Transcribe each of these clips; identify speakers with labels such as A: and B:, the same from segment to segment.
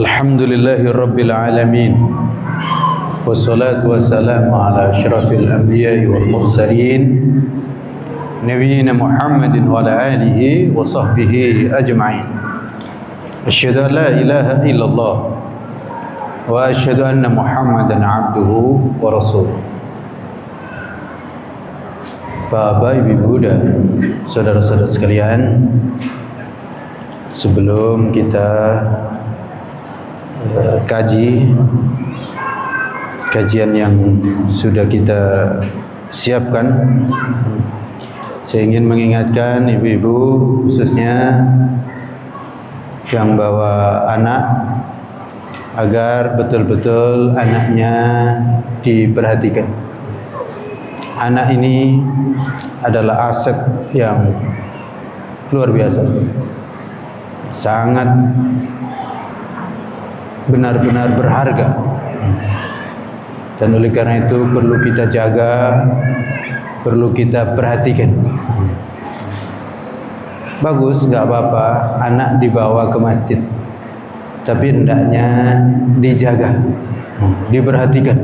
A: Alhamdulillahi Rabbil Alamin. Wassalatu wassalamu ala asyrafil anbiya'i wal mursalin Nabiyyina Muhammadin wa ala alihi wa sahbihi ajma'in. Asyhadu an la ilaha illallah wa asyhadu anna Muhammadan abduhu wa rasuluh. Bapak, Ibu, dan saudara-saudara sekalian, sebelum kita kajian yang sudah kita siapkan, saya ingin mengingatkan ibu-ibu khususnya yang bawa anak agar betul-betul anaknya diperhatikan. Anak ini adalah aset yang luar biasa, sangat benar-benar berharga, dan oleh karena itu perlu kita jaga, perlu kita perhatikan. Bagus, nggak apa-apa anak dibawa ke masjid, tapi hendaknya dijaga, diperhatikan.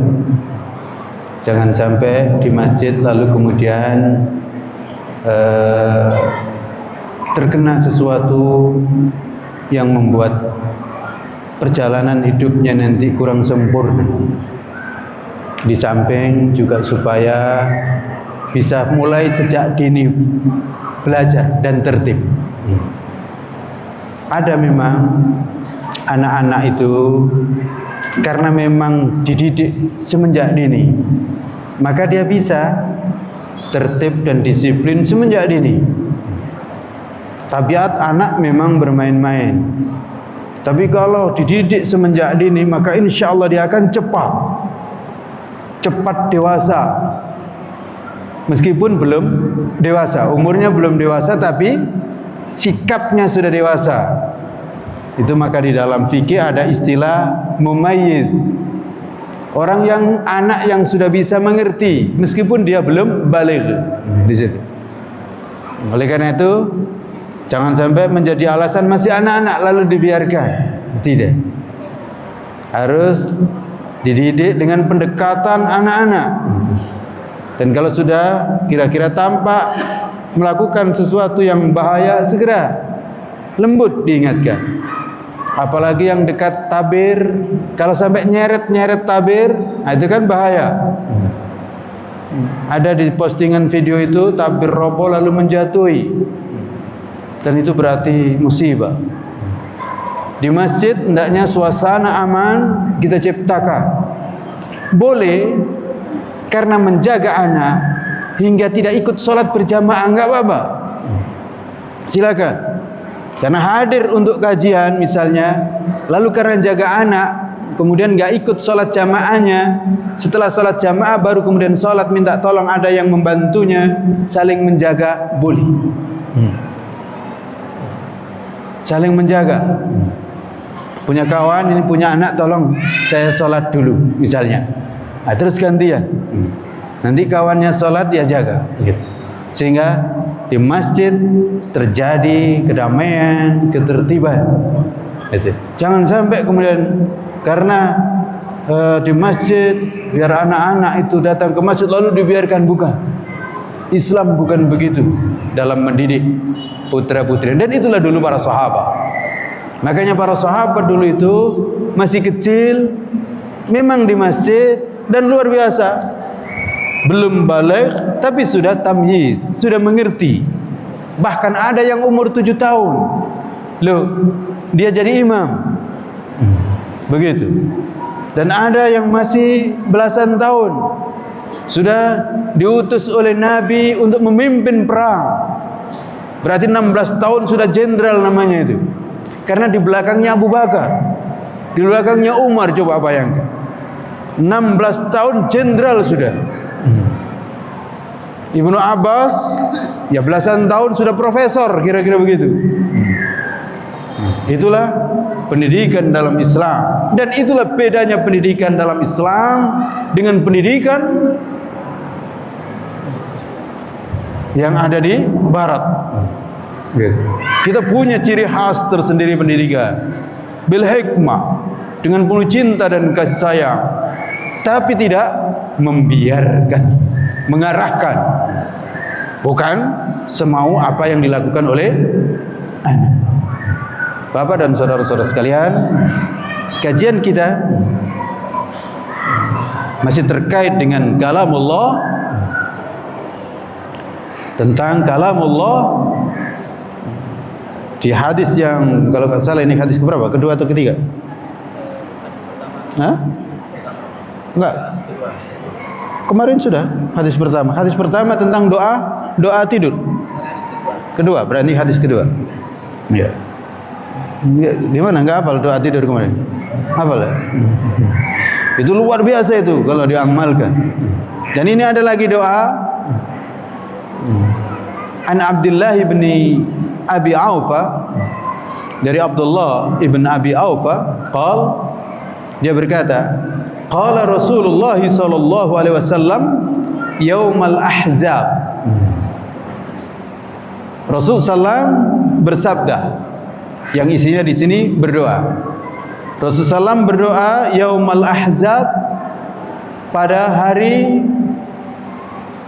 A: Jangan sampai di masjid lalu kemudian terkena sesuatu yang membuat perjalanan hidupnya nanti kurang sempurna. Di samping juga supaya bisa mulai sejak dini belajar dan tertib. Ada memang anak-anak itu karena memang dididik semenjak dini, maka dia bisa tertib dan disiplin semenjak dini. Tabiat anak memang bermain-main, tapi kalau dididik semenjak dini, maka insya Allah dia akan cepat dewasa. Meskipun belum dewasa, umurnya belum dewasa, tapi sikapnya sudah dewasa. Itu maka di dalam fikih ada istilah mumayyiz. Orang yang anak yang sudah bisa mengerti meskipun dia belum baligh. Di situ. Oleh karena itu, jangan sampai menjadi alasan masih anak-anak lalu dibiarkan. Tidak. Harus dididik dengan pendekatan anak-anak. Dan kalau sudah kira-kira tampak melakukan sesuatu yang bahaya, segera lembut diingatkan. Apalagi yang dekat tabir, kalau sampai nyeret-nyeret tabir, itu kan bahaya. Ada di postingan video itu tabir roboh lalu menjatuhi, dan itu berarti musibah. Di masjid hendaknya suasana aman kita ciptakan. Boleh karena menjaga anak hingga tidak ikut sholat berjamaah, enggak apa-apa, silakan. Karena hadir untuk kajian misalnya, lalu karena jaga anak kemudian enggak ikut sholat jamaahnya, setelah sholat jamaah baru kemudian sholat, minta tolong ada yang membantunya, saling menjaga, boleh. Saling menjaga. Punya kawan ini punya anak, tolong saya sholat dulu misalnya, nah, terus gantian. Nanti kawannya sholat dia jaga, gitu. Sehingga di masjid terjadi kedamaian, ketertiban. Gitu. Jangan sampai kemudian karena di masjid biar anak-anak itu datang ke masjid lalu dibiarkan, bukan. Islam bukan begitu dalam mendidik putra-putri. Dan itulah dulu para sahabat. Makanya para sahabat dulu itu masih kecil, memang di masjid dan luar biasa. Belum baligh tapi sudah tamyiz, sudah mengerti. Bahkan ada yang umur 7 tahun, loh, dia jadi imam. Begitu. Dan ada yang masih belasan tahun, sudah diutus oleh Nabi untuk memimpin perang. Berarti 16 tahun sudah jenderal namanya itu. Karena di belakangnya Abu Bakar, di belakangnya Umar, coba bayangkan. 16 tahun jenderal sudah. Ibnu Abbas ya belasan tahun sudah profesor, kira-kira begitu. Itulah pendidikan dalam Islam, dan itulah bedanya pendidikan dalam Islam dengan pendidikan yang ada di Barat. Gitu. Kita punya ciri khas tersendiri pendidikan, bil hikmah, dengan penuh cinta dan kasih sayang, tapi tidak membiarkan, mengarahkan, bukan semau apa yang dilakukan oleh anak. Bapak dan saudara-saudara sekalian, kajian kita masih terkait dengan kalamullah, tentang kalamullah di hadis yang kalau nggak salah ini hadis keberapa? Kedua atau ketiga? Hah? Enggak. Kemarin sudah hadis pertama. Hadis pertama tentang doa tidur. Kedua, berarti hadis kedua. Ya. Di mana enggak hafal doa tidur kemarin? Hafal ya? Itu luar biasa itu kalau diamalkan. Dan ini ada lagi doa An Abdullah bin Abi Aufa, dari Abdullah ibn Abi Aufa, dia berkata, qala Rasulullah sallallahu alaihi wasallam yaumal ahzab. Rasul sallam bersabda, yang isinya di sini berdoa. Rasul sallam berdoa yaumal ahzab, pada hari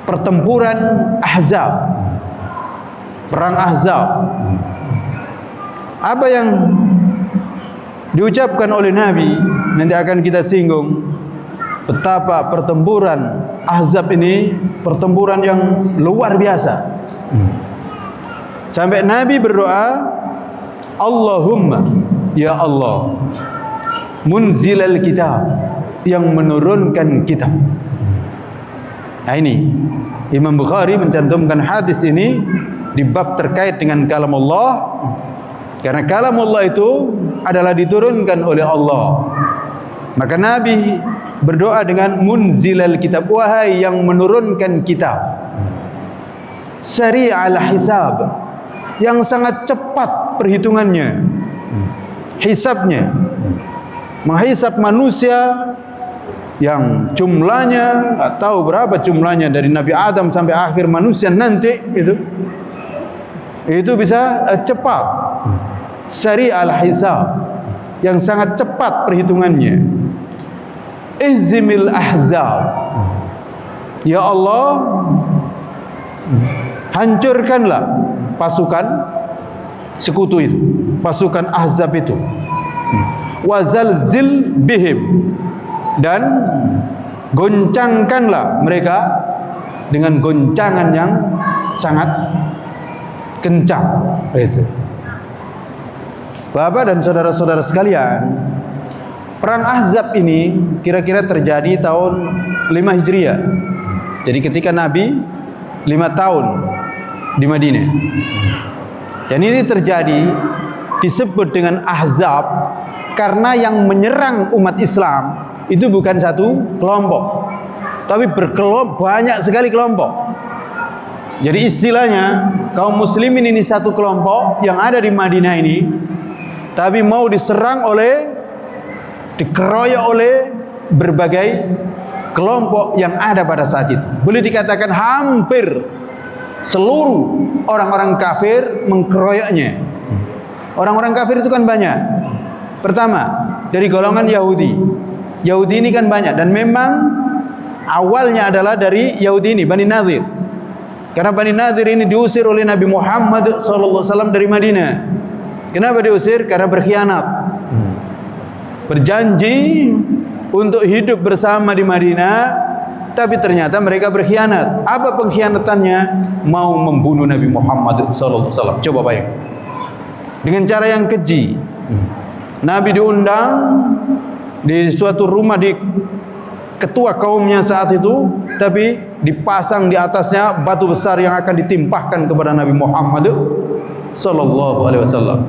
A: pertempuran Ahzab, perang Ahzab. Apa yang diucapkan oleh Nabi nanti akan kita singgung, betapa pertempuran Ahzab ini pertempuran yang luar biasa. Sampai Nabi berdoa, Allahumma, ya Allah, munzilal kitab, yang menurunkan kitab. Nah ini Imam Bukhari mencantumkan hadis ini di bab terkait dengan kalamullah, karena kalamullah itu adalah diturunkan oleh Allah. Maka Nabi berdoa dengan munzilal kitab, wahai yang menurunkan kitab, sari'al hisab, yang sangat cepat perhitungannya, hisabnya, menghisab manusia yang jumlahnya nggak tahu berapa jumlahnya dari Nabi Adam sampai akhir manusia nanti, itu bisa cepat. Sari al-hisab, yang sangat cepat perhitungannya. Ihzimil ahzab, ya Allah, hancurkanlah pasukan sekutu itu, pasukan Ahzab itu. Wazalzil bihim, dan goncangkanlah mereka dengan goncangan yang sangat kencang. Itu. Bapak dan saudara-saudara sekalian, perang Ahzab ini kira-kira terjadi tahun 5 Hijriah. Jadi ketika Nabi 5 tahun di Madinah. Dan ini terjadi disebut dengan Ahzab karena yang menyerang umat Islam itu bukan satu kelompok, tapi banyak sekali kelompok. Jadi istilahnya kaum muslimin ini satu kelompok yang ada di Madinah ini, tapi mau dikeroyok oleh berbagai kelompok yang ada pada saat itu. Boleh dikatakan hampir seluruh orang-orang kafir mengkeroyoknya. Orang-orang kafir itu kan banyak. Pertama, dari golongan Yahudi. Yahudi ini kan banyak, dan memang awalnya adalah dari Yahudi ini, Bani Nadir. Karena Bani Nadir ini diusir oleh Nabi Muhammad SAW dari Madinah. Kenapa diusir? Karena berkhianat. Berjanji untuk hidup bersama di Madinah, tapi ternyata mereka berkhianat. Apa pengkhianatannya? Mau membunuh Nabi Muhammad SAW. Coba bayangkan. Dengan cara yang keji. Nabi diundang di suatu rumah di ketua kaumnya saat itu, tapi dipasang di atasnya batu besar yang akan ditimpahkan kepada Nabi Muhammad SAW.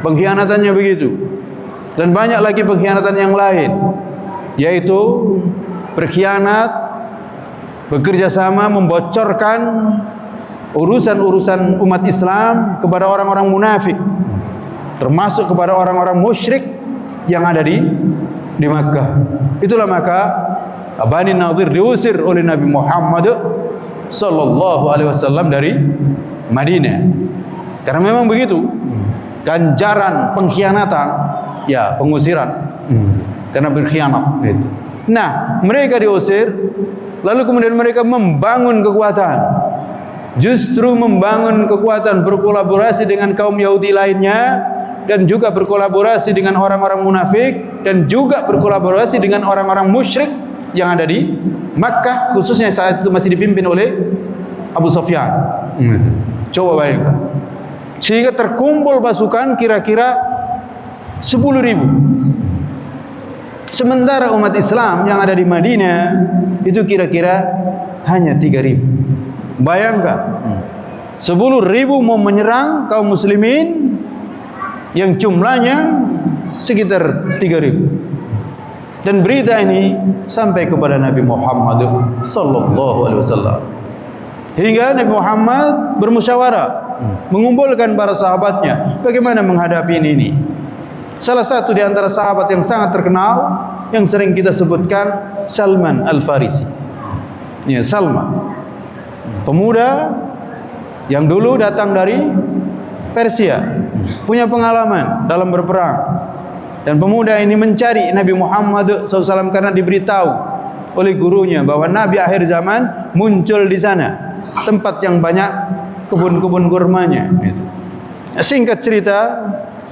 A: Pengkhianatannya begitu. Dan banyak lagi pengkhianatan yang lain, yaitu berkhianat, bekerja sama membocorkan urusan-urusan umat Islam kepada orang-orang munafik, termasuk kepada orang-orang musyrik yang ada di Makkah. Itulah maka Bani Nadir diusir oleh Nabi Muhammad SAW dari Madinah. Karena memang begitu, ganjaran pengkhianatan, ya pengusiran, karena berkhianat gitu. Nah, mereka diusir, lalu kemudian mereka membangun kekuatan, justru membangun kekuatan, berkolaborasi dengan kaum Yahudi lainnya, dan juga berkolaborasi dengan orang-orang munafik, dan juga berkolaborasi dengan orang-orang musyrik yang ada di Makkah, khususnya saat itu masih dipimpin oleh Abu Sufyan. Coba bayangkan, sehingga terkumpul pasukan kira-kira 10.000. Sementara umat Islam yang ada di Madinah itu kira-kira hanya 3.000. Bayangkan, 10.000 mau menyerang kaum muslimin yang jumlahnya sekitar 3.000. Dan berita ini sampai kepada Nabi Muhammad sallallahu alaihi wasallam. Hingga Nabi Muhammad bermusyawarah, mengumpulkan para sahabatnya bagaimana menghadapi ini. Salah satu di antara sahabat yang sangat terkenal yang sering kita sebutkan, Salman Al-Farisi. Ya, Salman, pemuda yang dulu datang dari Persia, punya pengalaman dalam berperang. Dan pemuda ini mencari Nabi Muhammad SAW karena diberitahu oleh gurunya bahwa Nabi akhir zaman muncul di sana, tempat yang banyak kebun-kebun kurmanya. Singkat cerita,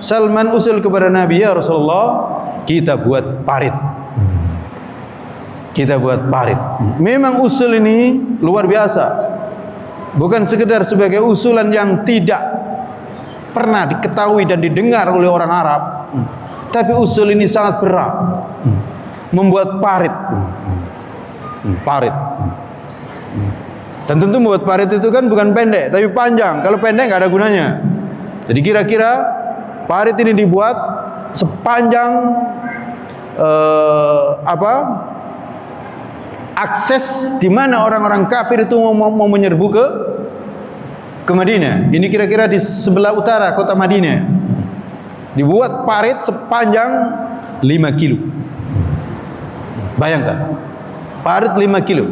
A: Salman usul kepada Nabi, ya Rasulullah, kita buat parit. Kita buat parit. Memang usul ini luar biasa. Bukan sekedar sebagai usulan yang tidak pernah diketahui dan didengar oleh orang Arab, tapi usul ini sangat berat. Membuat parit. Parit. Dan tentu membuat parit itu kan bukan pendek, tapi panjang. Kalau pendek nggak ada gunanya. Jadi kira-kira parit ini dibuat sepanjang akses di mana orang-orang kafir itu mau menyerbu ke Madinah. Ini kira-kira di sebelah utara kota Madinah. Dibuat parit sepanjang 5 kilo. Bayangkan, parit 5 kilo.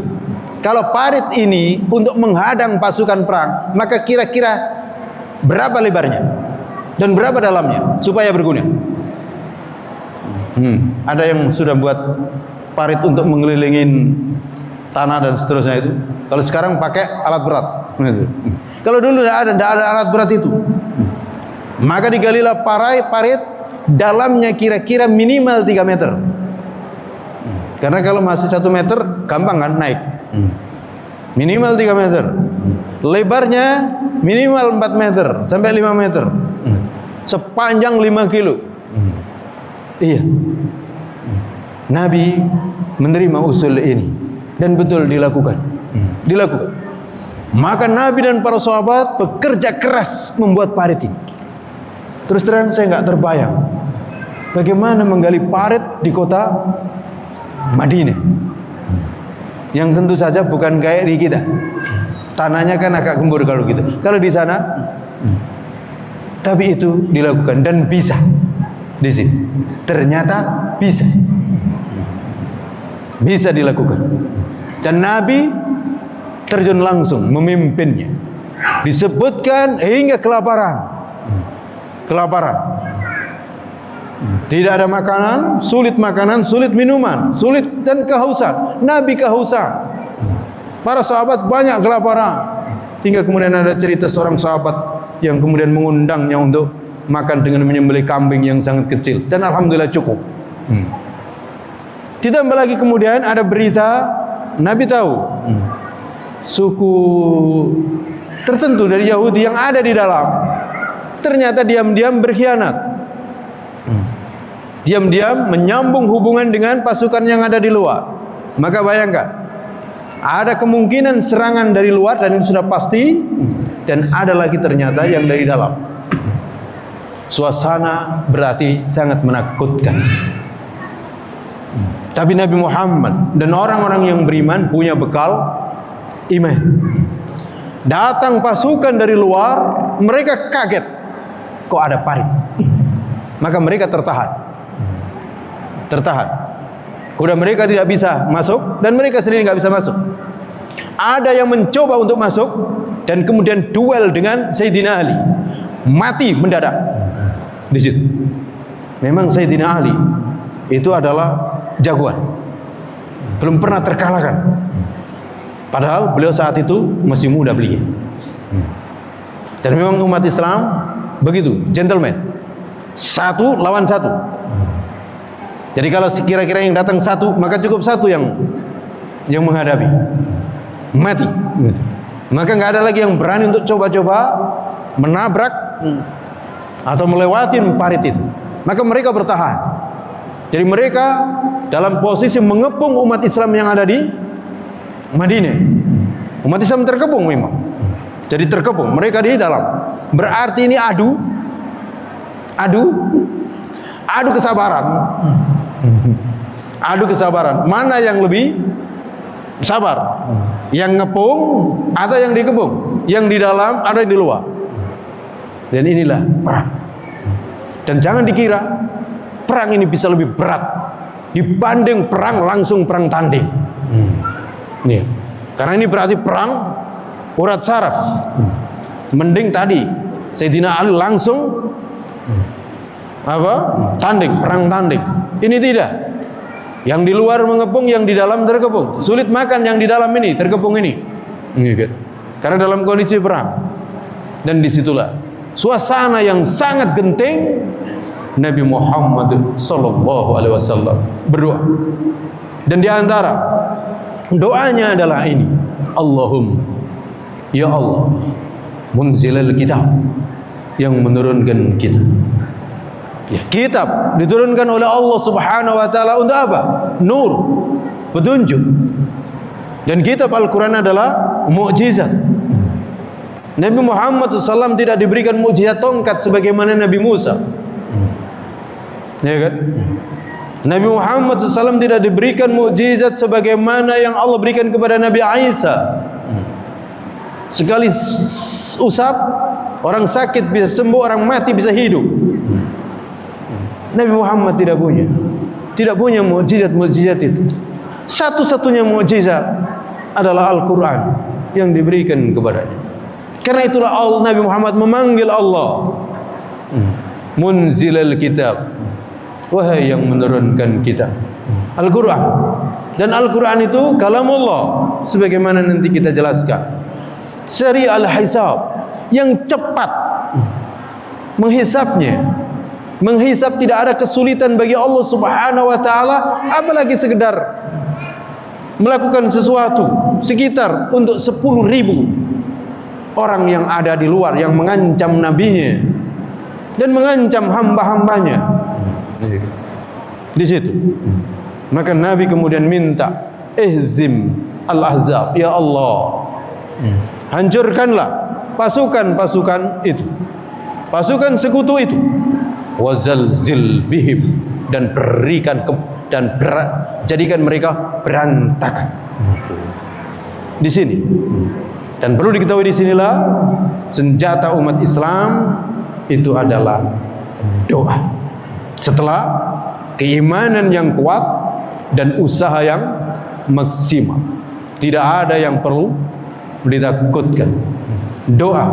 A: Kalau parit ini untuk menghadang pasukan perang, maka kira-kira berapa lebarnya? Dan berapa dalamnya supaya berguna? Ada yang sudah buat parit untuk mengelilingin tanah dan seterusnya itu. Kalau sekarang pakai alat berat. Kalau dulu tidak ada alat berat itu. Maka digalilah parit dalamnya kira-kira minimal 3 meter. Karena kalau masih 1 meter gampang kan naik. Minimal 3 meter. Lebarnya minimal 4 meter sampai 5 meter. Sepanjang 5 kilo. Iya. Nabi menerima usul ini dan betul dilakukan. Dilakukan. Maka Nabi dan para sahabat bekerja keras membuat parit ini. Terus terang saya nggak terbayang bagaimana menggali parit di kota Madinah, yang tentu saja bukan kayak di kita. Tanahnya kan agak gembur kalau gitu. Kalau di sana, tapi itu dilakukan dan bisa di sini. Ternyata bisa dilakukan. Dan Nabi terjun langsung memimpinnya. Disebutkan hingga kelaparan. Tidak ada makanan, sulit minuman, sulit dan kehausan. Nabi kehausan. Para sahabat banyak kelaparan. Hingga kemudian ada cerita seorang sahabat yang kemudian mengundangnya untuk makan dengan menyembelih kambing yang sangat kecil, dan alhamdulillah cukup. Ditambah lagi kemudian ada berita, Nabi tahu suku tertentu dari Yahudi yang ada di dalam ternyata diam-diam berkhianat, diam-diam menyambung hubungan dengan pasukan yang ada di luar. Maka bayangkan, ada kemungkinan serangan dari luar dan itu sudah pasti, dan ada lagi ternyata yang dari dalam. Suasana berarti sangat menakutkan. Tapi Nabi Muhammad dan orang-orang yang beriman punya bekal iman. Datang pasukan dari luar, mereka kaget, kok ada parit. Maka mereka tertahan. Kuda mereka tidak bisa masuk dan mereka sendiri nggak bisa masuk. Ada yang mencoba untuk masuk dan kemudian duel dengan Sayyidina Ali, mati mendadak di situ. Memang Sayyidina Ali itu adalah jagoan, belum pernah terkalahkan. Padahal beliau saat itu masih muda beliau. Dan memang umat Islam begitu, gentleman, satu lawan satu. Jadi kalau kira-kira yang datang satu, maka cukup satu yang menghadapi, mati. Maka nggak ada lagi yang berani untuk coba-coba menabrak atau melewati parit itu. Maka mereka bertahan. Jadi mereka dalam posisi mengepung umat Islam yang ada di Madinah. Umat Islam terkepung memang. Jadi terkepung, mereka di dalam. Berarti ini adu kesabaran. Adu kesabaran. Mana yang lebih sabar? Yang ngepung atau yang dikepung? Yang di dalam ada yang di luar. Dan inilah perang. Dan jangan dikira perang ini bisa lebih berat dibanding perang langsung perang tanding. Nih. Karena ini berarti perang urat saraf. Mending tadi Sayyidina Ali langsung tanding, perang tanding. Ini tidak. Yang di luar mengepung, yang di dalam terkepung. Sulit makan yang di dalam ini, terkepung ini. Karena dalam kondisi perang. Dan disitulah suasana yang sangat genting. Nabi Muhammad sallallahu alaihi wasallam berdoa. Dan di antara doanya adalah ini, Allahumma, ya Allah, munzilal kitab, yang menurunkan kitab. Ya, kitab diturunkan oleh Allah Subhanahu wa taala untuk apa? Nur, petunjuk. Dan kitab Al-Qur'an adalah mukjizat. Nabi Muhammad SAW tidak diberikan mukjizat tongkat sebagaimana Nabi Musa. Ya kan? Nabi Muhammad SAW tidak diberikan mukjizat sebagaimana yang Allah berikan kepada Nabi Isa. Sekali usap, orang sakit bisa sembuh, orang mati bisa hidup. Nabi Muhammad tidak punya mukjizat itu. Satu-satunya mukjizat adalah Al-Quran yang diberikan kepadanya. Karena itulah Nabi Muhammad memanggil Allah, munzilal kitab, wahai yang menurunkan kitab, Al-Quran. Dan Al-Quran itu kalamullah, sebagaimana nanti kita jelaskan. Seri al-hisab, yang cepat menghisapnya. Menghisap tidak ada kesulitan bagi Allah Subhanahu wa taala, apalagi sekedar melakukan sesuatu sekitar untuk 10.000 orang yang ada di luar yang mengancam nabinya dan mengancam hamba-hambanya. Di situ. Maka Nabi kemudian minta, ihzim al-ahzab, ya Allah, hancurkanlah pasukan-pasukan itu, pasukan sekutu itu, wazalzil bihim, dan berikan jadikan mereka berantakan. Di sini. Dan perlu diketahui di sinilah senjata umat Islam itu adalah doa. Setelah keimanan yang kuat dan usaha yang maksimal, tidak ada yang perlu ditakutkan. Doa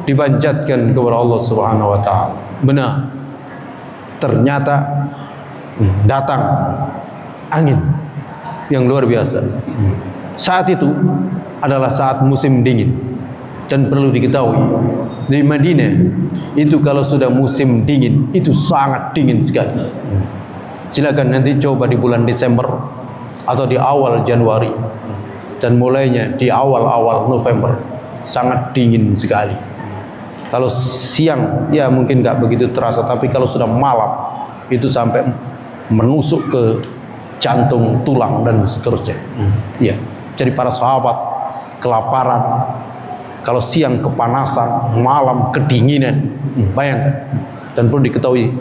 A: dipanjatkan kepada Allah Subhanahu wa taala. Benar, ternyata datang angin yang luar biasa. Saat itu adalah saat musim dingin. Dan perlu diketahui, di Madinah itu kalau sudah musim dingin itu sangat dingin sekali. Silakan nanti coba di bulan Desember atau di awal Januari, dan mulainya di awal-awal November, sangat dingin sekali. Kalau siang ya mungkin nggak begitu terasa, tapi kalau sudah malam itu sampai menusuk ke jantung, tulang, dan seterusnya. Ya, jadi para sahabat kelaparan, kalau siang kepanasan, malam kedinginan, bayangkan. Dan perlu diketahui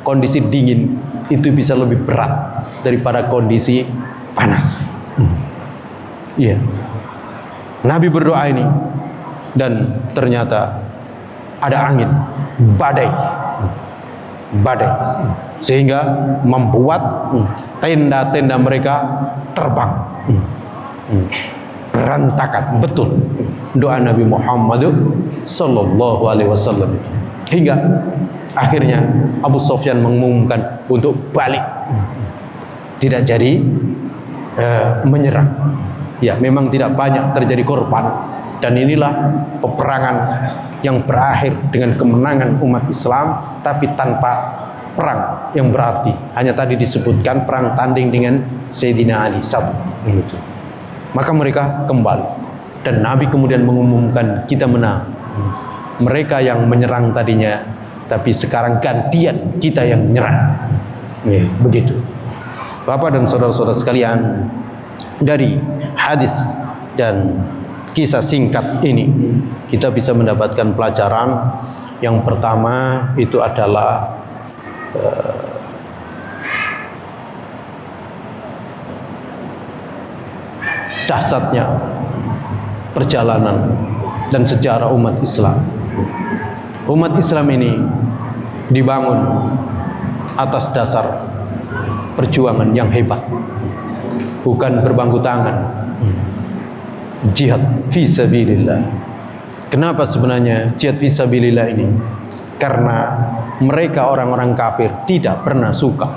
A: kondisi dingin itu bisa lebih berat daripada kondisi panas. Iya. Nabi berdoa ini, dan ternyata ada angin, badai, sehingga membuat tenda-tenda mereka terbang, berantakan betul. doa Nabi Muhammad sallallahu alaihi wasallam. Hingga akhirnya Abu Sufyan mengumumkan untuk balik, tidak jadi menyerang. Ya, memang tidak banyak terjadi korban, dan inilah peperangan yang berakhir dengan kemenangan umat Islam, tapi tanpa perang yang berarti. Hanya tadi disebutkan perang tanding dengan Sayyidina Ali satu. Maka mereka kembali, dan Nabi kemudian mengumumkan, kita menang. Mereka yang menyerang tadinya, tapi sekarang gantian kita yang menyerang. Ya, begitu. Bapak dan saudara-saudara sekalian, dari hadis dan kisah singkat ini kita bisa mendapatkan pelajaran. Yang pertama itu adalah dahsyatnya perjalanan dan sejarah umat Islam. Umat Islam ini dibangun atas dasar perjuangan yang hebat, bukan berbangku tangan. Jihad fi sabilillah. Kenapa sebenarnya jihad fi sabilillah ini? Karena mereka orang-orang kafir tidak pernah suka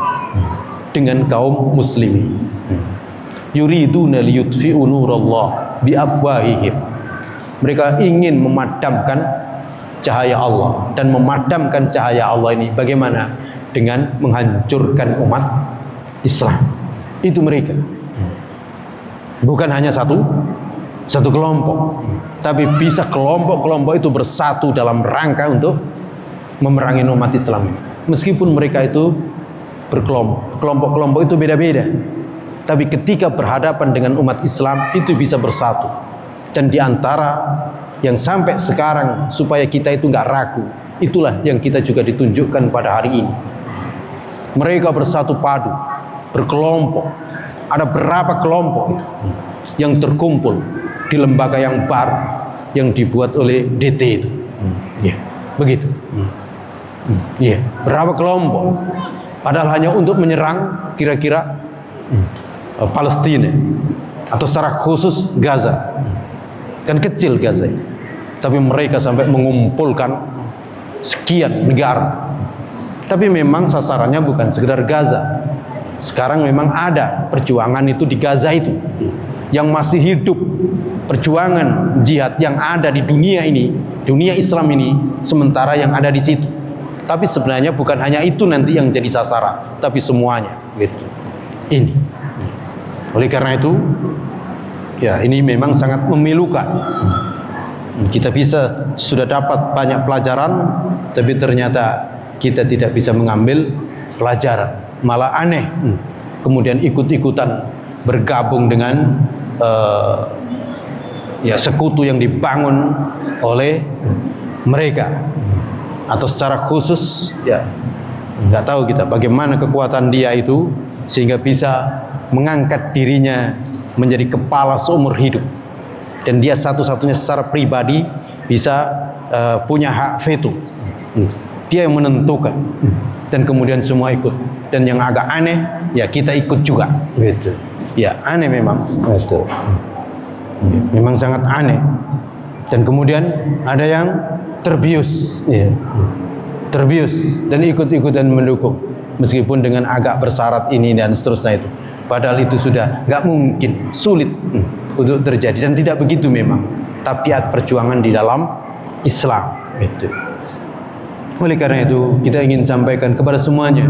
A: dengan kaum muslimin. Yuriduna liyutfi'u nurallah biafwahihim. Mereka ingin memadamkan cahaya Allah, dan memadamkan cahaya Allah ini bagaimana? Dengan menghancurkan umat Islam. Itu mereka. Bukan hanya satu kelompok, tapi bisa kelompok-kelompok itu bersatu dalam rangka untuk memerangi umat Islam. Meskipun mereka itu berkelompok, kelompok-kelompok itu beda-beda, tapi ketika berhadapan dengan umat Islam itu bisa bersatu. Dan diantara yang sampai sekarang supaya kita itu nggak ragu, itulah yang kita juga ditunjukkan pada hari ini. Mereka bersatu padu, berkelompok. Ada berapa kelompok yang terkumpul di lembaga yang baru yang dibuat oleh DT itu. Ya, begitu. Ya, berapa kelompok? Padahal hanya untuk menyerang kira-kira Palestina atau secara khusus Gaza. Kan kecil Gaza itu. Tapi mereka sampai mengumpulkan sekian negara. Tapi memang sasarannya bukan sekedar Gaza. Sekarang memang ada perjuangan itu di Gaza itu yang masih hidup, perjuangan jihad yang ada di dunia ini, dunia Islam ini, sementara yang ada di situ. Tapi sebenarnya bukan hanya itu nanti yang jadi sasaran, tapi semuanya gitu. Ini. Oleh karena itu, ya ini memang sangat memilukan. Kita sudah dapat banyak pelajaran, tapi ternyata kita tidak bisa mengambil pelajaran. Malah aneh, kemudian ikut-ikutan bergabung dengan ya sekutu yang dibangun oleh mereka, atau secara khusus ya nggak tahu kita bagaimana kekuatan dia itu sehingga bisa mengangkat dirinya menjadi kepala seumur hidup, dan dia satu-satunya secara pribadi bisa punya hak veto. Dia yang menentukan, dan kemudian semua ikut. Dan yang agak aneh, ya kita ikut juga. Gitu. Ya aneh memang. Gitu. Memang sangat aneh. Dan kemudian ada yang terbius, ya. Terbius dan ikut-ikutan mendukung, meskipun dengan agak bersyarat ini dan seterusnya itu. Padahal itu sudah nggak mungkin, sulit untuk terjadi, dan tidak begitu memang tabiat perjuangan di dalam Islam. Itu. Oleh karena itu kita ingin sampaikan kepada semuanya,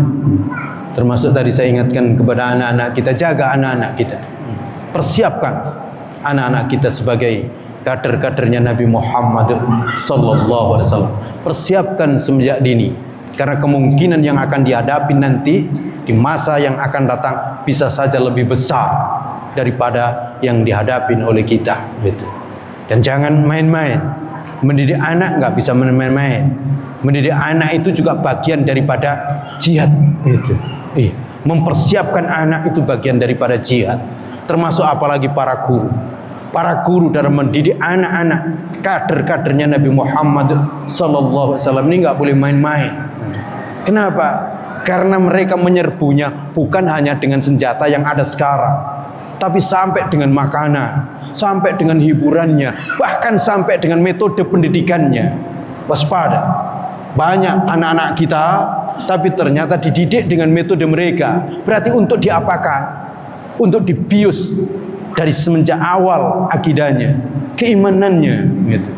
A: termasuk tadi saya ingatkan kepada anak-anak kita, jaga anak-anak kita, persiapkan anak-anak kita sebagai kader-kadernya Nabi Muhammad sallallahu alaihi wasallam. Persiapkan semenjak dini, karena kemungkinan yang akan dihadapi nanti di masa yang akan datang bisa saja lebih besar daripada yang dihadapi oleh kita. Gitu. Dan jangan main-main. Mendidik anak nggak bisa main-main. Mendidik anak itu juga bagian daripada jihad. Gitu. Mempersiapkan anak itu bagian daripada jihad. Termasuk apalagi para guru. Para guru dalam mendidik anak-anak, kader-kadernya Nabi Muhammad sallallahu alaihi wasallam ini nggak boleh main-main. Kenapa? Karena mereka menyerbunya bukan hanya dengan senjata yang ada sekarang, tapi sampai dengan makanan, sampai dengan hiburannya, bahkan sampai dengan metode pendidikannya. Waspada. Banyak anak-anak kita tapi ternyata dididik dengan metode mereka. Berarti untuk diapakan? Untuk dibius dari semenjak awal akidahnya, keimanannya gitu.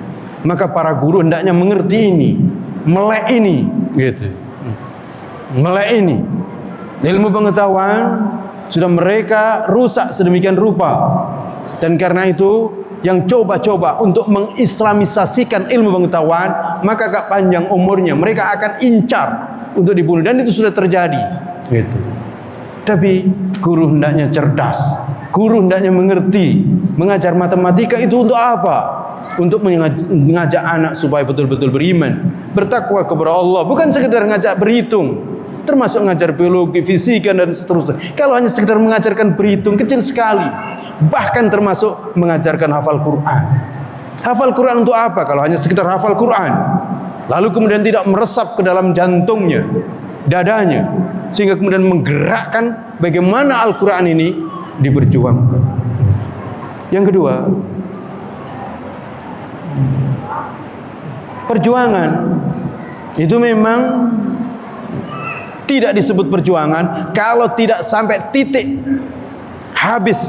A: Maka para guru hendaknya mengerti ini, melek ini gitu. Melek ini. Ilmu pengetahuan sudah mereka rusak sedemikian rupa. Dan karena itu yang coba-coba untuk mengislamisasikan ilmu pengetahuan, maka gak panjang umurnya mereka akan incar untuk dibunuh, dan itu sudah terjadi gitu. Tapi guru hendaknya cerdas, guru hendaknya mengerti. Mengajar matematika itu untuk apa? Untuk mengajak anak supaya betul-betul beriman, bertakwa kepada Allah, bukan sekedar ngajak berhitung. Termasuk mengajar biologi, fisika dan seterusnya. Kalau hanya sekedar mengajarkan berhitung, kecil sekali. Bahkan termasuk mengajarkan hafal Quran. Hafal Quran untuk apa? Kalau hanya sekedar hafal Quran, lalu kemudian tidak meresap ke dalam jantungnya, dadanya, sehingga kemudian menggerakkan bagaimana Al-Quran ini diperjuangkan. Yang kedua, perjuangan itu memang tidak disebut perjuangan kalau tidak sampai titik habis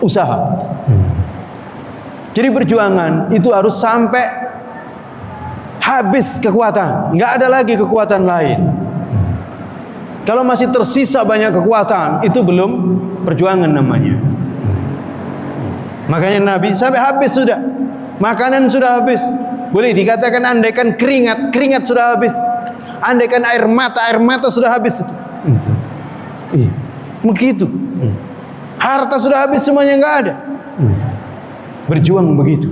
A: usaha. Jadi perjuangan itu harus sampai habis kekuatan, nggak ada lagi kekuatan lain. Kalau masih tersisa banyak kekuatan, itu belum perjuangan namanya. Makanya Nabi sampai habis sudah, makanan sudah habis. Boleh dikatakan andaikan keringat sudah habis. Andaikan air mata sudah habis. Begitu. Harta sudah habis, semuanya nggak ada. Berjuang begitu.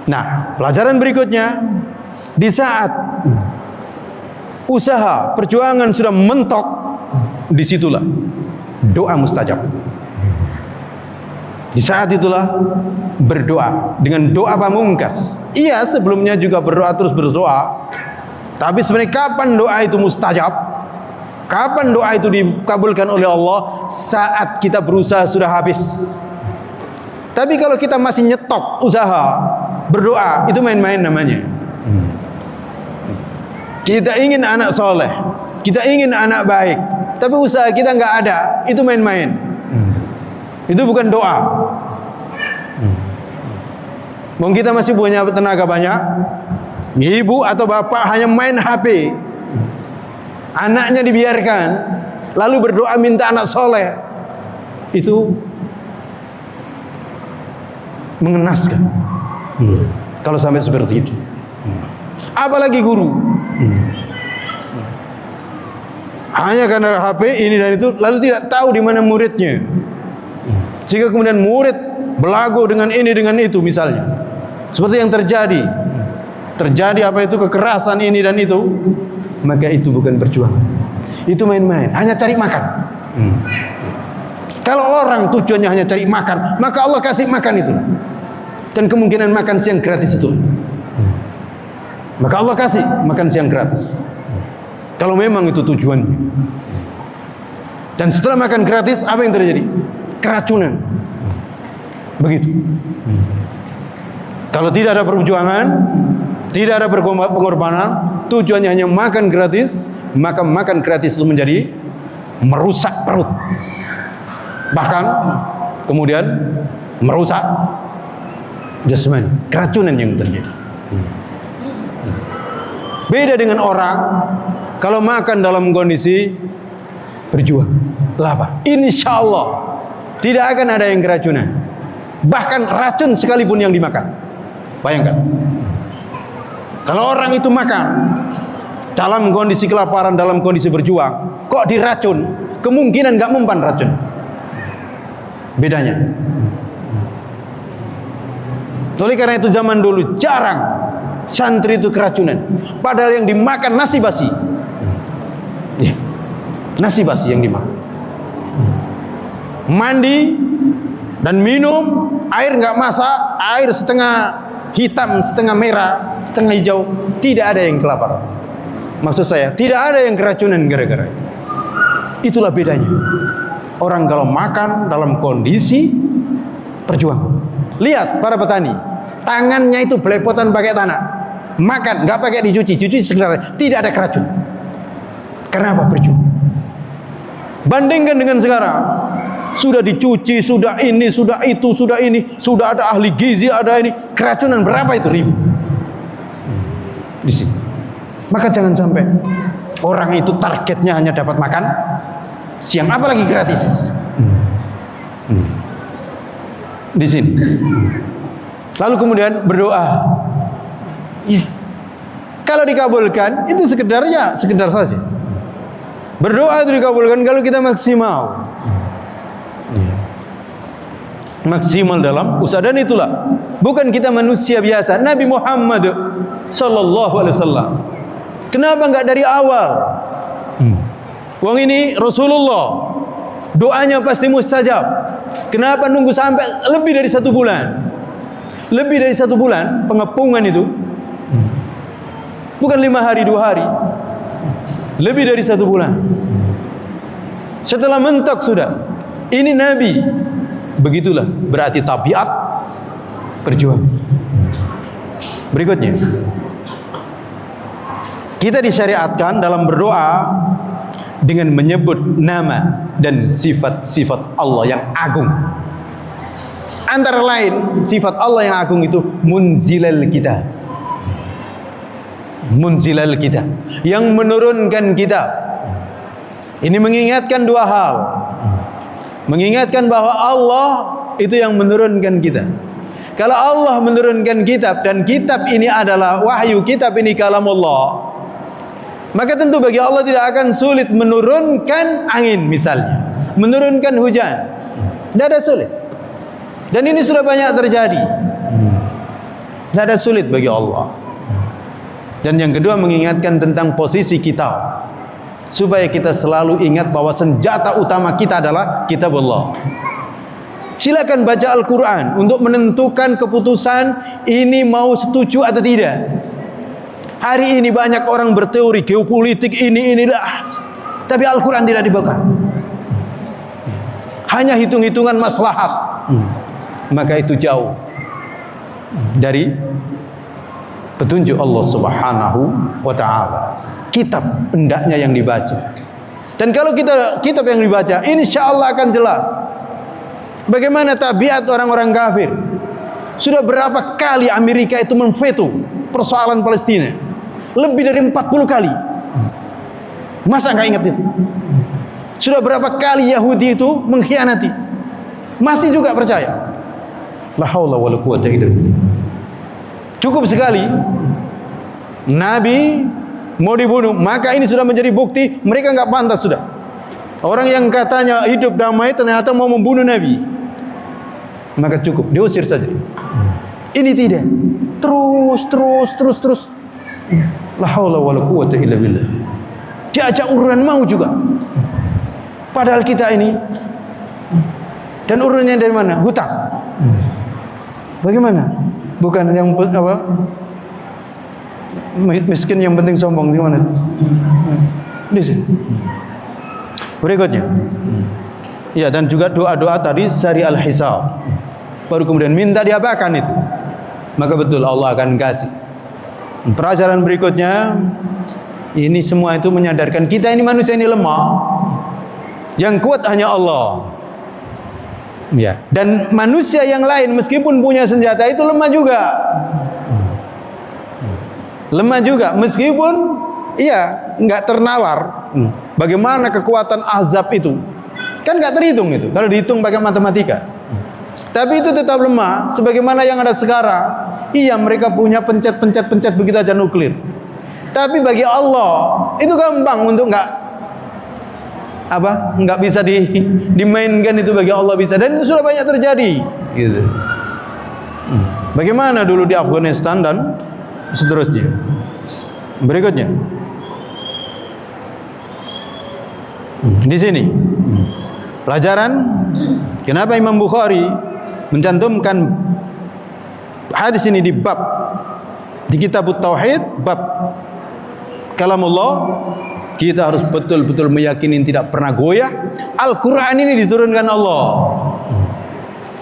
A: Nah, pelajaran berikutnya, di saat usaha perjuangan sudah mentok, disitulah doa mustajab. Di saat itulah berdoa dengan doa pamungkas. Iya, sebelumnya juga berdoa, terus berdoa. Tapi sebenarnya kapan doa itu mustajab? Kapan doa itu dikabulkan oleh Allah? Saat kita berusaha sudah habis. Tapi kalau kita masih nyetok usaha, berdoa, itu main-main namanya. Kita ingin anak soleh, kita ingin anak baik, tapi usaha kita nggak ada, itu main-main. Itu bukan doa. Mungkin kita masih punya tenaga banyak, ibu atau bapak hanya main HP, anaknya dibiarkan, lalu berdoa minta anak soleh, itu mengenaskan. Kalau sampai seperti itu, apalagi guru, hanya karena HP ini dan itu, lalu tidak tahu di mana muridnya, sehingga kemudian murid belagu dengan ini dengan itu misalnya, seperti yang terjadi apa itu kekerasan ini dan itu, maka itu bukan perjuangan, itu main-main, hanya cari makan. Kalau orang tujuannya hanya cari makan, maka Allah kasih makan itu, dan kemungkinan makan siang gratis itu, maka Allah kasih makan siang gratis. Kalau memang itu tujuannya. Dan setelah makan gratis, apa yang terjadi? Keracunan. Begitu. Kalau tidak ada perjuangan, tidak ada pengorbanan, tujuannya hanya makan gratis, maka makan gratis itu menjadi merusak perut. Bahkan kemudian merusak jasmani, keracunan yang terjadi. Beda dengan orang kalau makan dalam kondisi berjuang, lapar, insya Allah tidak akan ada yang keracunan. Bahkan racun sekalipun yang dimakan. Bayangkan, kalau orang itu makan dalam kondisi kelaparan, dalam kondisi berjuang, kok diracun, kemungkinan gak mempan racun. Bedanya. Oleh karena itu zaman dulu jarang santri itu keracunan, padahal yang dimakan nasi basi. Nasi basi yang dimakan. Mandi dan minum air nggak masak, air setengah hitam, setengah merah, setengah hijau, tidak ada yang kelaparan. Maksud saya, tidak ada yang keracunan gara-gara itu. Itulah bedanya. Orang kalau makan dalam kondisi perjuangan. Lihat para petani, tangannya itu belepotan pakai tanah. Makan nggak pakai dicuci sekedar, tidak ada keracun. Karena apa? Berjuang. Bandingkan dengan sekarang, sudah dicuci, sudah ini, sudah itu, sudah ini, sudah ada ahli gizi, ada ini, keracunan berapa itu ribu di sini. Maka jangan sampai orang itu targetnya hanya dapat makan siang, apalagi gratis di sini. Lalu kemudian berdoa. Kalau dikabulkan itu sekedar saja. Berdoa itu dikabulkan kalau kita maksimal dalam usaha. Dan itulah, bukan kita manusia biasa. Nabi Muhammad sallallahu alaihi wasallam, kenapa enggak dari awal? Wong ini Rasulullah, doanya pasti mustajab. Kenapa nunggu sampai lebih dari 1 bulan? Lebih dari 1 bulan pengepungan itu, bukan 5 hari 2 hari, lebih dari 1 bulan. Setelah mentok sudah, ini Nabi. Begitulah berarti tabiat berjuang. Berikutnya, kita disyariatkan dalam berdoa dengan menyebut nama dan sifat-sifat Allah yang agung. Antara lain sifat Allah yang agung itu munzilal kitab. Munzilal kitab, yang menurunkan kitab. Ini mengingatkan 2 hal. Mengingatkan bahwa Allah itu yang menurunkan kitab. Kalau Allah menurunkan kitab dan kitab ini adalah wahyu, kitab ini kalamullah, maka tentu bagi Allah tidak akan sulit menurunkan angin misalnya, menurunkan hujan. Tidak ada sulit. Dan ini sudah banyak terjadi. Tidak ada sulit bagi Allah. Dan yang kedua, mengingatkan tentang posisi kita, supaya kita selalu ingat bahwa senjata utama kita adalah kitab Allah. Silakan baca Al-Quran untuk menentukan keputusan ini mau setuju atau tidak. Hari ini banyak orang berteori geopolitik ini lah, tapi Al-Quran tidak dibuka. Hanya hitung-hitungan maslahat. Maka itu jauh dari petunjuk Allah Subhanahu wa ta'ala. Kitab hendaknya yang dibaca. Dan kalau kitab yang dibaca, insya Allah akan jelas bagaimana tabiat orang-orang kafir. Sudah berapa kali Amerika itu memveto persoalan Palestina? Lebih dari 40 kali. Masa nggak ingat itu? Sudah berapa kali Yahudi itu mengkhianati? Masih juga percaya. La haula wala quwwata illa billah. Cukup sekali Nabi mau dibunuh, maka ini sudah menjadi bukti mereka nggak pantas sudah. Orang yang katanya hidup damai ternyata mau membunuh Nabi, maka cukup diusir saja. Ini tidak, terus. La haula wala quwwata illa billah. Diajak urunan mau juga. Padahal kita ini, dan urunannya dari mana? Hutang. Bagaimana? Bukan yang apa? Miskin yang penting sombong, gimana? Di sini. Berikutnya. Ya, dan juga doa-doa tadi sari al-hisab. Baru kemudian minta diapakan itu. Maka betul Allah akan kasih. Pelajaran berikutnya, ini semua itu menyadarkan kita ini manusia ini lemah. Yang kuat hanya Allah. Ya, dan manusia yang lain meskipun punya senjata itu lemah juga. Lemah juga meskipun iya enggak ternalar. Bagaimana kekuatan azab itu? Kan enggak terhitung itu kalau dihitung pakai matematika. Tapi itu tetap lemah sebagaimana yang ada sekarang. Iya, mereka punya pencet begitu aja nuklir. Tapi bagi Allah itu gampang untuk enggak bisa dimainkan, itu bagi Allah bisa, dan itu sudah banyak terjadi gitu. Bagaimana dulu di Afghanistan dan seterusnya. Berikutnya di sini pelajaran kenapa Imam Bukhari mencantumkan hadis ini di bab di kitab Tauhid, bab kalamullah, kita harus betul-betul meyakini tidak pernah goyah. Al-Quran ini diturunkan Allah.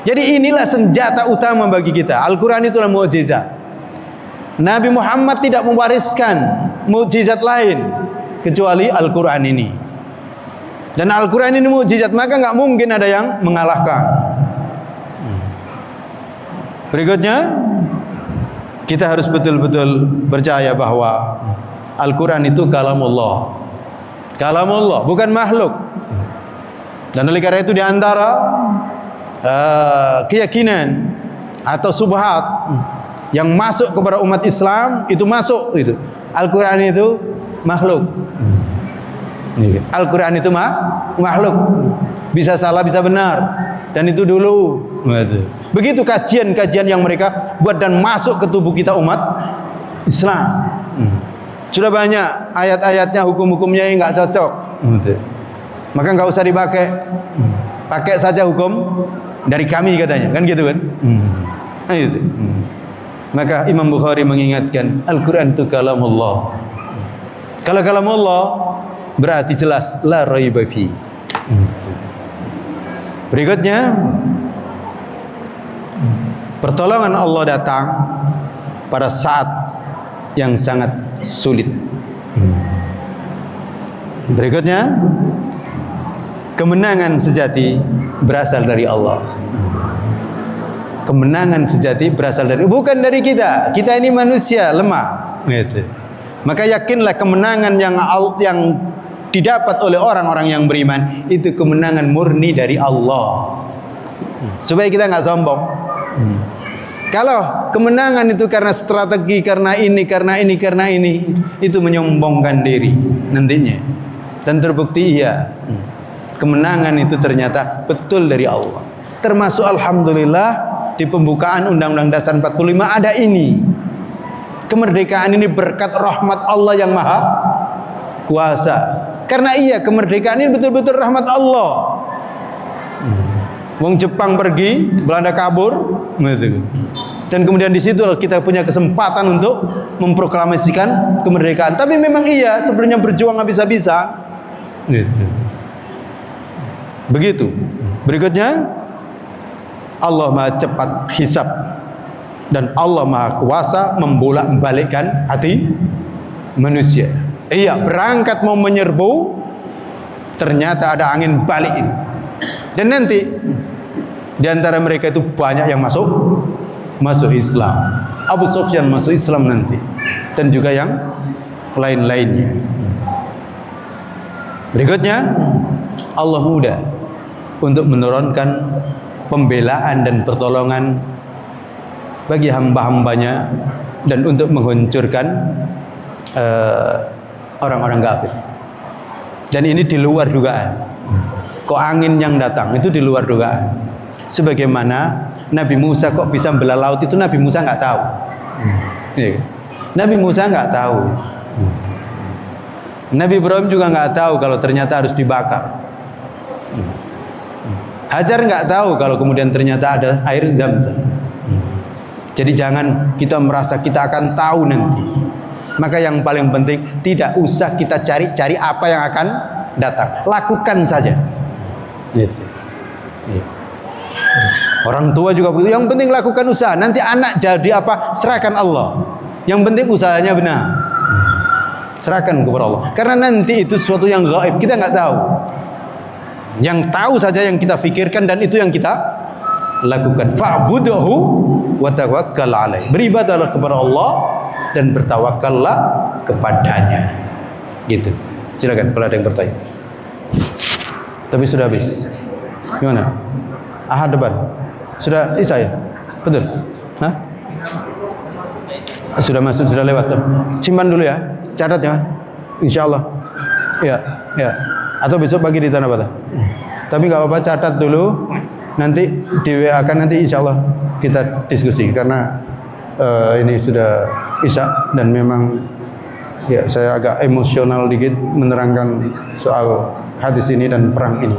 A: Jadi inilah senjata utama bagi kita. Al-Quran itulah mukjizat. Nabi Muhammad tidak mewariskan mukjizat lain kecuali Al-Quran ini. Dan Al-Quran ini mukjizat, maka nggak mungkin ada yang mengalahkan. Berikutnya, kita harus betul-betul percaya bahwa Al-Quran itu kalamullah. Kalamullah, bukan makhluk. Dan oleh karena itu di antara keyakinan atau subhat yang masuk kepada umat Islam itu masuk itu. Al-Quran itu makhluk. Al-Quran itu makhluk. Bisa salah, bisa benar. Dan itu dulu. Begitu kajian-kajian yang mereka buat dan masuk ke tubuh kita umat Islam. Sudah banyak ayat-ayatnya, hukum-hukumnya yang nggak cocok. Maka nggak usah dipakai. Pakai saja hukum dari kami katanya, kan gitu kan? Gitu. Maka Imam Bukhari mengingatkan Al-Quran itu kalamullah. Kalau kalamullah berarti jelas la raiba fi. Berikutnya, pertolongan Allah datang pada saat yang sangat sulit. Berikutnya, kemenangan sejati berasal dari Allah. Kemenangan sejati berasal dari, bukan dari kita. Kita ini manusia lemah. Gitu. Maka yakinlah kemenangan yang didapat oleh orang-orang yang beriman itu kemenangan murni dari Allah. Supaya kita nggak sombong. Kalau kemenangan itu karena strategi, karena ini, itu menyombongkan diri nantinya. Dan terbukti iya. Kemenangan itu ternyata betul dari Allah. Termasuk alhamdulillah di pembukaan Undang-Undang Dasar 45 ada ini. Kemerdekaan ini berkat rahmat Allah yang maha kuasa. Karena iya, kemerdekaan ini betul-betul rahmat Allah. Wong Jepang pergi, Belanda kabur, dan kemudian di situ kita punya kesempatan untuk memproklamasikan kemerdekaan. Tapi memang iya, sebelumnya berjuang habis-habisan. Begitu. Berikutnya, Allah maha cepat hisab dan Allah maha kuasa membolak-balikkan hati manusia. Iya, berangkat mau menyerbu, ternyata ada angin balik ini. Dan nanti di antara mereka itu banyak yang masuk Islam. Abu Sufyan masuk Islam nanti, dan juga yang lain-lainnya. Berikutnya, Allah mudah untuk menurunkan pembelaan dan pertolongan bagi hamba-hambanya dan untuk menghancurkan orang-orang kafir. Dan ini di luar dugaan. Kok angin yang datang itu di luar dugaan. Sebagaimana Nabi Musa kok bisa belah laut itu Nabi Musa nggak tahu. Nabi Musa nggak tahu. Nabi Ibrahim juga nggak tahu kalau ternyata harus dibakar. Hajar nggak tahu kalau kemudian ternyata ada air Zam-Zam. Jadi jangan kita merasa kita akan tahu nanti. Maka yang paling penting tidak usah kita cari-cari apa yang akan datang. Lakukan saja. Orang tua juga begitu. Yang penting lakukan usaha. Nanti anak jadi apa? Serahkan Allah. Yang penting usahanya benar. Serahkan kepada Allah. Karena nanti itu sesuatu yang gaib, kita nggak tahu. Yang tahu saja yang kita pikirkan dan itu yang kita lakukan. Fa'buduhu wa tawakkal alaih. Beribadahlah kepada Allah dan bertawakallah kepadanya. Gitu. Silakan kalau ada yang bertanya. Tapi sudah habis. Gimana? Ahad depan. Sudah Isya ya? Betul? Hah? Sudah masuk, sudah lewat. Simpan dulu ya. Catat ya. Insyaallah. Ya, ya. Atau besok pagi di Tanah Bata. Tapi nggak apa-apa, catat dulu. Nanti di WA kan nanti insyaallah kita diskusi karena ini sudah Isya dan memang ya saya agak emosional dikit menerangkan soal hadis ini dan perang ini.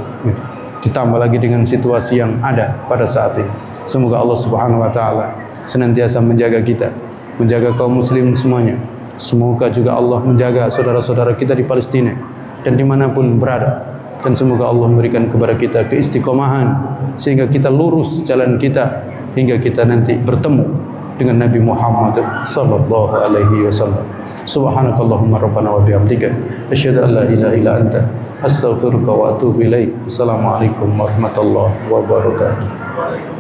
A: Ditambah lagi dengan situasi yang ada pada saat ini. Semoga Allah Subhanahu wa taala senantiasa menjaga kita, menjaga kaum muslim semuanya Semoga juga Allah menjaga saudara-saudara kita di Palestina dan dimanapun berada. Dan semoga Allah memberikan kepada kita keistiqomahan sehingga kita lurus jalan kita hingga kita nanti bertemu dengan Nabi Muhammad sallallahu alaihi wasallam. Subhanakallahumma rabbana wa bihamdika asyhadu an la ilaha illa anta astaghfiruka wa atubu ilaik. Assalamualaikum warahmatullahi wabarakatuh.